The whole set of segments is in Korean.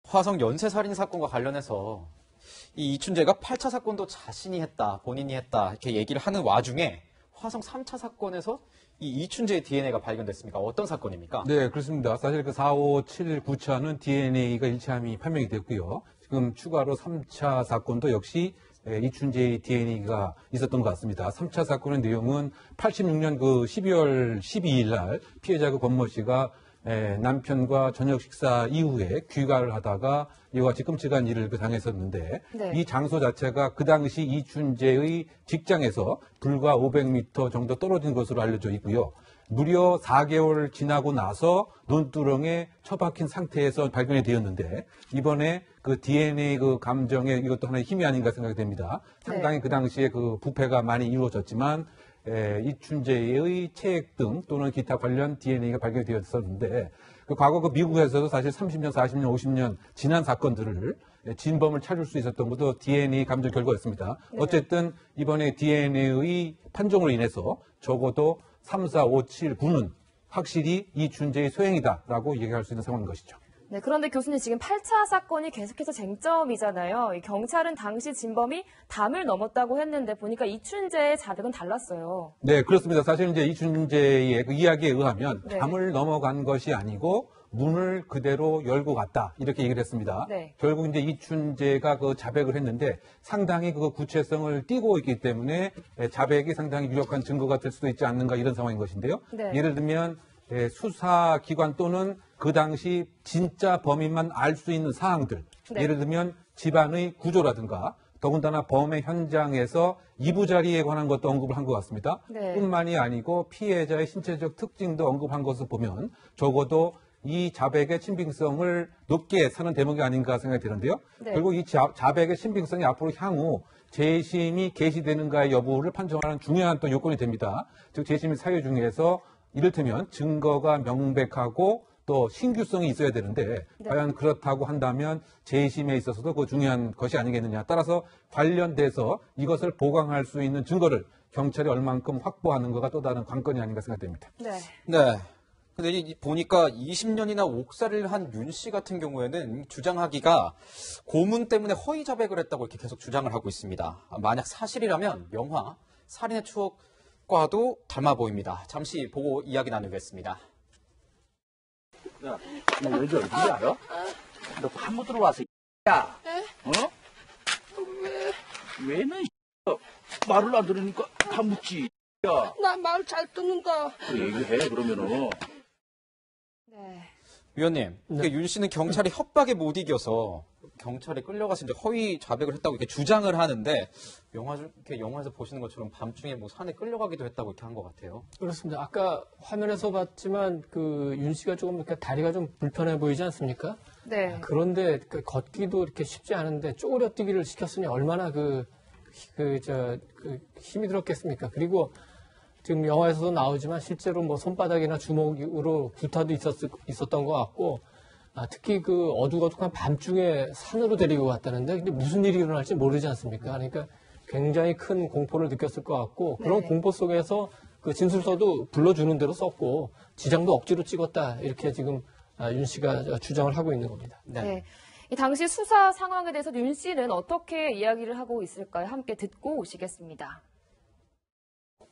화성 연쇄살인 사건과 관련해서 이 이춘재가 8차 사건도 자신이 했다, 본인이 했다 이렇게 얘기를 하는 와중에 화성 3차 사건에서 이 이춘재의 DNA가 발견됐습니까? 어떤 사건입니까? 네, 그렇습니다. 사실 그 4, 5, 7, 9차는 DNA가 일치함이 판명이 됐고요. 지금 추가로 3차 사건도 역시 이춘재의 DNA가 있었던 것 같습니다. 3차 사건의 내용은 86년 그 12월 12일 날 피해자 그 권모 씨가 남편과 저녁 식사 이후에 귀가를 하다가 이와 같이 끔찍한 일을 당했었는데 네. 이 장소 자체가 그 당시 이춘재의 직장에서 불과 500m 정도 떨어진 것으로 알려져 있고요. 무려 4개월 지나고 나서 논두렁에 처박힌 상태에서 발견이 되었는데 이번에 그 DNA 그 감정에 이것도 하나의 힘이 아닌가 생각이 됩니다. 상당히 네. 그 당시에 그 부패가 많이 이루어졌지만 이춘재의 체액 등 또는 기타 관련 DNA가 발견되었었는데 그 과거 그 미국에서도 사실 30년, 40년, 50년 지난 사건들을 진범을 찾을 수 있었던 것도 DNA 감정 결과였습니다. 네. 어쨌든 이번에 DNA의 판정으로 인해서 적어도 3, 4, 5, 7, 9는 확실히 이춘재의 소행이다라고 얘기할 수 있는 상황인 것이죠. 네, 그런데 교수님 지금 8차 사건이 계속해서 쟁점이잖아요. 이 경찰은 당시 진범이 담을 넘었다고 했는데 보니까 이춘재의 자백은 달랐어요. 네, 그렇습니다. 사실 이제 이춘재의 그 이야기에 의하면 네. 담을 넘어간 것이 아니고 문을 그대로 열고 갔다 이렇게 얘기를 했습니다. 네. 결국 이제 이춘재가 그 자백을 했는데 상당히 그 구체성을 띠고 있기 때문에 자백이 상당히 유력한 증거가 될 수도 있지 않는가 이런 상황인 것인데요. 네. 예를 들면 수사기관 또는 그 당시 진짜 범인만 알 수 있는 사항들, 네. 예를 들면 집안의 구조라든가 더군다나 범행 현장에서 이부자리에 관한 것도 언급을 한 것 같습니다. 네. 뿐만이 아니고 피해자의 신체적 특징도 언급한 것을 보면 적어도 이 자백의 신빙성을 높게 사는 대목이 아닌가 생각이 드는데요. 네. 그리고 이 자백의 신빙성이 앞으로 향후 재심이 개시되는가의 여부를 판정하는 중요한 또 요건이 됩니다. 즉 재심 사유 중에서 이를테면 증거가 명백하고 또 신규성이 있어야 되는데 네. 과연 그렇다고 한다면 재심에 있어서도 그 중요한 것이 아니겠느냐. 따라서 관련돼서 이것을 보강할 수 있는 증거를 경찰이 얼만큼 확보하는 거가 또 다른 관건이 아닌가 생각됩니다. 네. 네. 근데 보니까 20년이나 옥살이를 한 윤 씨 같은 경우에는 주장하기가 고문 때문에 허위 자백을 했다고 이렇게 계속 주장을 하고 있습니다. 만약 사실이라면 영화 살인의 추억과도 닮아 보입니다. 잠시 보고 이야기 나누겠습니다. 야, 너 여자 어디 알아? 너 한번 들어와서 야, 어? 왜는 말을 안 들으니까 다 묻지. 야, 나 말 잘 듣는다. 그 얘기해 그러면은. 네. 위원님, 그러니까 윤 씨는 경찰이 협박에 못 이겨서 경찰에 끌려가서 이제 허위 자백을 했다고 이렇게 주장을 하는데 이렇게 영화에서 보시는 것처럼 밤중에 뭐 산에 끌려가기도 했다고 이렇게 한 것 같아요. 그렇습니다. 아까 화면에서 봤지만 그 윤 씨가 조금 이렇게 다리가 좀 불편해 보이지 않습니까? 네. 그런데 그 걷기도 이렇게 쉽지 않은데 쪼그려 뛰기를 시켰으니 얼마나 힘이 들었겠습니까? 그리고 지금 영화에서도 나오지만 실제로 뭐 손바닥이나 주먹으로 구타도 있었던 것 같고, 특히 그 어둑어둑한 밤중에 산으로 데리고 갔다는데, 근데 무슨 일이 일어날지 모르지 않습니까? 그러니까 굉장히 큰 공포를 느꼈을 것 같고, 그런 네. 공포 속에서 그 진술서도 불러주는 대로 썼고, 지장도 억지로 찍었다. 이렇게 지금 윤 씨가 주장을 하고 있는 겁니다. 네. 이 당시 수사 상황에 대해서 윤 씨는 어떻게 이야기를 하고 있을까요? 함께 듣고 오시겠습니다.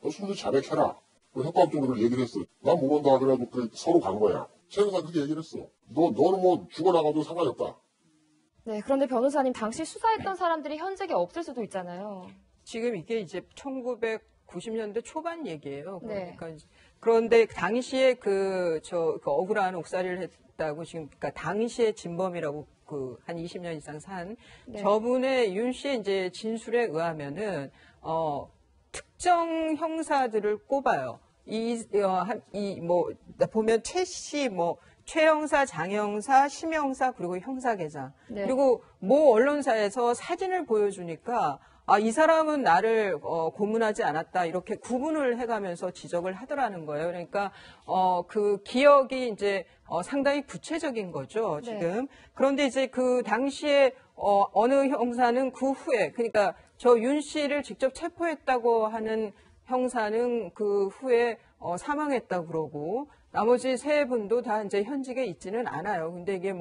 너 순수 자백해라. 그 협박적으로 얘기를 했어. 난 못 온다. 그래가지고 서로 간 거야. 최 형사 그렇게 얘기를 했어. 너는 뭐 죽어나가도 상관이 없다. 네. 그런데 변호사님, 당시 수사했던 사람들이 현직에 없을 수도 있잖아요. 지금 이게 이제 1990년대 초반 얘기예요. 네. 그런데 당시에 그 억울한 옥살이를 했다고 지금, 그러니까 당시에 진범이라고 한 20년 이상 산 네. 저분의 윤 씨의 이제 진술에 의하면은, 특정 형사들을 꼽아요. 보면 최 씨, 최 형사, 장 형사, 심 형사, 그리고 형사 계장. 네. 그리고 모 언론사에서 사진을 보여주니까, 이 사람은 나를 고문하지 않았다. 이렇게 구분을 해가면서 지적을 하더라는 거예요. 그러니까, 그 기억이 이제, 상당히 구체적인 거죠, 지금. 네. 그런데 이제 그 당시에, 어느 형사는 그 후에, 그러니까 저 윤 씨를 직접 체포했다고 하는 형사는 그 후에 사망했다고 그러고, 나머지 세 분도 다 이제 현직에 있지는 않아요. 근데 이게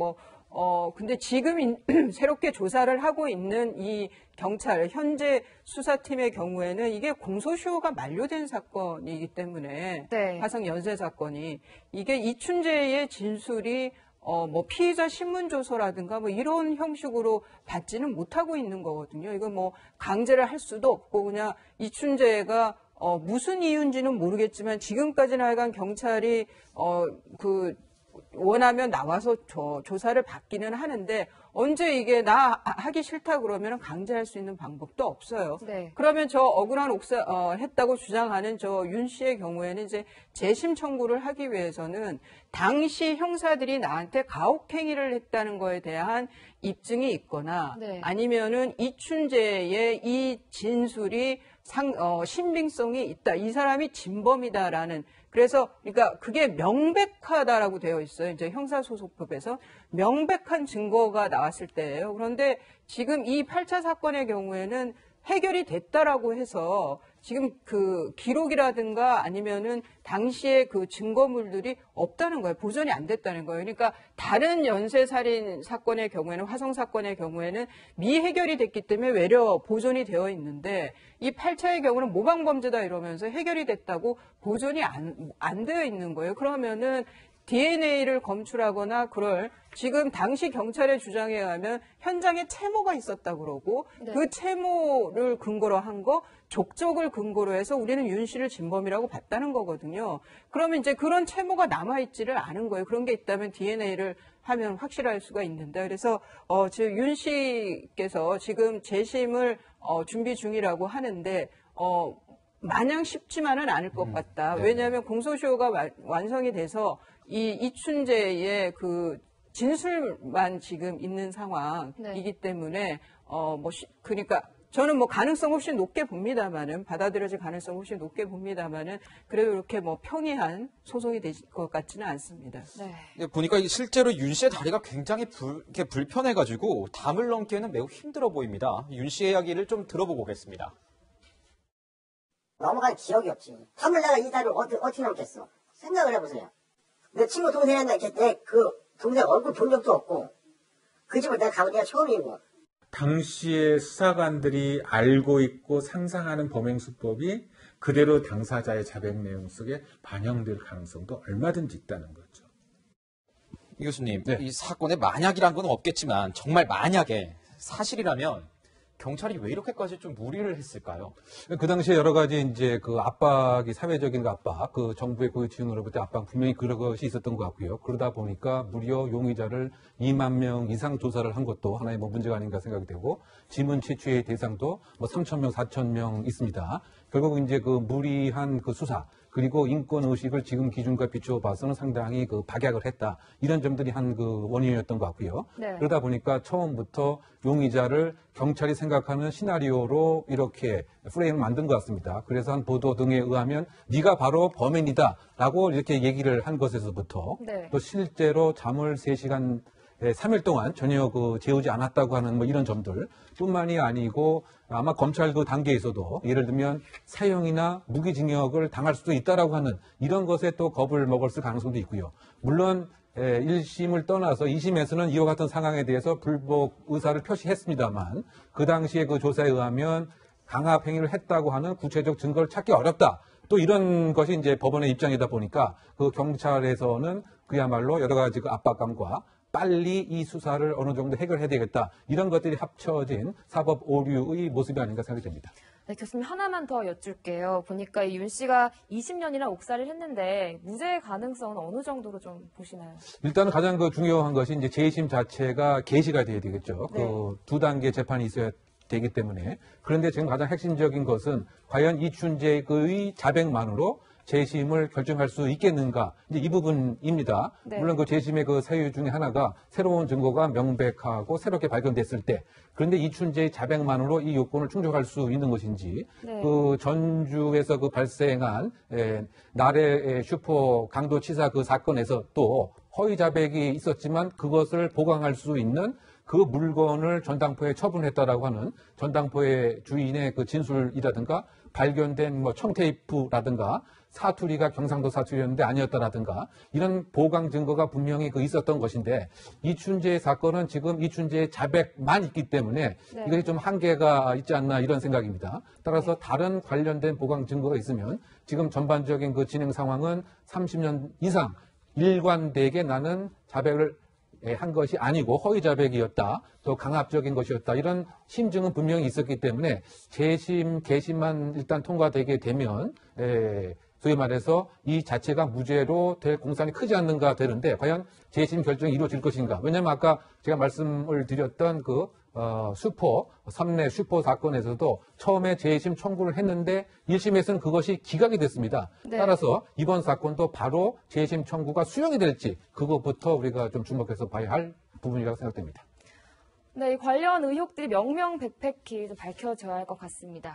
근데 지금 새롭게 조사를 하고 있는 이 경찰, 현재 수사팀의 경우에는 이게 공소시효가 만료된 사건이기 때문에, 네. 화성 연쇄 사건이, 이게 이춘재의 진술이 뭐 피의자 신문조서라든가 뭐 이런 형식으로 받지는 못하고 있는 거거든요. 이거 뭐 강제를 할 수도 없고 그냥 이춘재가 무슨 이유인지는 모르겠지만 지금까지는 하여간 경찰이 원하면 나와서 조사를 받기는 하는데 언제 이게 나 하기 싫다 그러면 강제할 수 있는 방법도 없어요. 네. 그러면 저 억울한 했다고 주장하는 저 윤 씨의 경우에는 이제 재심 청구를 하기 위해서는 당시 형사들이 나한테 가혹행위를 했다는 거에 대한 입증이 있거나 네. 아니면은 이춘재의 이 진술이 신빙성이 있다. 이 사람이 진범이다라는. 그래서 그러니까 그게 명백하다라고 되어 있어요. 이제 형사소송법에서 명백한 증거가 나왔을 때예요. 그런데 지금 이 8차 사건의 경우에는 해결이 됐다라고 해서 지금 그 기록이라든가 아니면은 당시에 그 증거물들이 없다는 거예요. 보존이 안 됐다는 거예요. 그러니까 다른 연쇄살인 사건의 경우에는 화성 사건의 경우에는 미해결이 됐기 때문에 외려 보존이 되어 있는데 이 8차의 경우는 모방범죄다 이러면서 해결이 됐다고 보존이 안 되어 있는 거예요. 그러면은 DNA를 검출하거나 그럴 지금 당시 경찰의 주장에 의하면 현장에 채모가 있었다 그러고 네. 그 채모를 근거로 한 거 족적을 근거로 해서 우리는 윤 씨를 진범이라고 봤다는 거거든요. 그러면 이제 그런 채모가 남아있지를 않은 거예요. 그런 게 있다면 DNA를 하면 확실할 수가 있는데 그래서 지금 윤 씨께서 지금 재심을 준비 중이라고 하는데 마냥 쉽지만은 않을 것 같다. 왜냐하면 공소시효가 완성이 돼서 이춘재의 그 진술만 지금 있는 상황이기 때문에 그러니까 저는 뭐 가능성 없이 높게 봅니다만은 받아들여질 가능성 없이 높게 봅니다만은 그래도 이렇게 뭐 평이한 소송이 될 것 같지는 않습니다. 네. 보니까 실제로 윤 씨의 다리가 굉장히 이렇게 불편해가지고 담을 넘기에는 매우 힘들어 보입니다. 윤 씨의 이야기를 좀 들어보고 오겠습니다. 넘어갈 기억이 없지. 담을 내가 이 다리를 어떻게 넘겠어? 생각을 해보세요. 내 친구 동생한테 내 그 동생 얼굴 본 적도 없고 그 집을 내가 가본 데가 처음이고. 당시의 수사관들이 알고 있고 상상하는 범행 수법이 그대로 당사자의 자백 내용 속에 반영될 가능성도 얼마든지 있다는 거죠. 이 교수님, 네. 이 사건에 만약이란 건 없겠지만 정말 만약에 사실이라면 경찰이 왜 이렇게까지 좀 무리를 했을까요? 그 당시에 여러 가지 이제 그 압박이 사회적인 압박, 그 정부의 그 지원으로부터 압박 분명히 그런 것이 있었던 것 같고요. 그러다 보니까 무려 용의자를 2만 명 이상 조사를 한 것도 하나의 뭐 문제가 아닌가 생각이 되고 지문 채취의 대상도 뭐 3천 명, 4천 명 있습니다. 결국 이제 그 무리한 그 수사 그리고 인권 의식을 지금 기준과 비추어 봐서는 상당히 그 박약을 했다. 이런 점들이 한 그 원인이었던 것 같고요. 네. 그러다 보니까 처음부터 용의자를 경찰이 생각하는 시나리오로 이렇게 프레임을 만든 것 같습니다. 그래서 한 보도 등에 의하면 네가 바로 범인이다라고 이렇게 얘기를 한 것에서부터 네. 또 실제로 잠을 3시간 3일 동안 전혀 그 재우지 않았다고 하는 뭐 이런 점들 뿐만이 아니고 아마 검찰 그 단계에서도 예를 들면 사형이나 무기징역을 당할 수도 있다라고 하는 이런 것에 또 겁을 먹었을 가능성도 있고요. 물론 1심을 떠나서 2심에서는 이와 같은 상황에 대해서 불복 의사를 표시했습니다만 그 당시에 그 조사에 의하면 강압 행위를 했다고 하는 구체적 증거를 찾기 어렵다. 또 이런 것이 이제 법원의 입장이다 보니까 그 경찰에서는 그야말로 여러 가지 그 압박감과 빨리 이 수사를 어느 정도 해결해야 되겠다. 이런 것들이 합쳐진 사법 오류의 모습이 아닌가 생각이 됩니다. 네, 교수님 하나만 더 여쭐게요. 보니까 이 윤 씨가 20년이나 옥살이를 했는데 무죄의 가능성은 어느 정도로 좀 보시나요? 일단 가장 그 중요한 것이 이제 재심 자체가 개시가 돼야 되겠죠. 네. 그 두 단계 재판이 있어야 되기 때문에. 그런데 지금 가장 핵심적인 것은 과연 이춘재의 자백만으로 재심을 결정할 수 있겠는가 이제 이 부분입니다. 네. 물론 그 재심의 그 사유 중에 하나가 새로운 증거가 명백하고 새롭게 발견됐을 때 그런데 이춘재의 자백만으로 이 요건을 충족할 수 있는 것인지 네. 그 전주에서 그 발생한 나래 슈퍼 강도치사 그 사건에서 또 허위 자백이 있었지만 그것을 보강할 수 있는 그 물건을 전당포에 처분했다라고 하는 전당포의 주인의 그 진술이라든가 발견된 뭐 청테이프라든가 사투리가 경상도 사투리였는데 아니었다라든가 이런 보강 증거가 분명히 그 있었던 것인데 이춘재 사건은 지금 이춘재의 자백만 있기 때문에 네. 이것이 좀 한계가 있지 않나 이런 생각입니다. 따라서 다른 관련된 보강 증거가 있으면 지금 전반적인 그 진행 상황은 30년 이상 일관되게 나는 자백을 한 것이 아니고 허위 자백이었다. 더 강압적인 것이었다. 이런 심증은 분명히 있었기 때문에 재심, 개심만 일단 통과되게 되면 소위 말해서 이 자체가 무죄로 될 공산이 크지 않는가 되는데 과연 재심 결정이 이루어질 것인가. 왜냐하면 아까 제가 말씀을 드렸던 그 삼례 슈퍼 사건에서도 처음에 재심 청구를 했는데 1심에서는 그것이 기각이 됐습니다. 네. 따라서 이번 사건도 바로 재심 청구가 수용이 될지 그것부터 우리가 좀 주목해서 봐야 할 부분이라고 생각됩니다. 네, 이 관련 의혹들이 명명백백히 좀 밝혀져야 할 것 같습니다.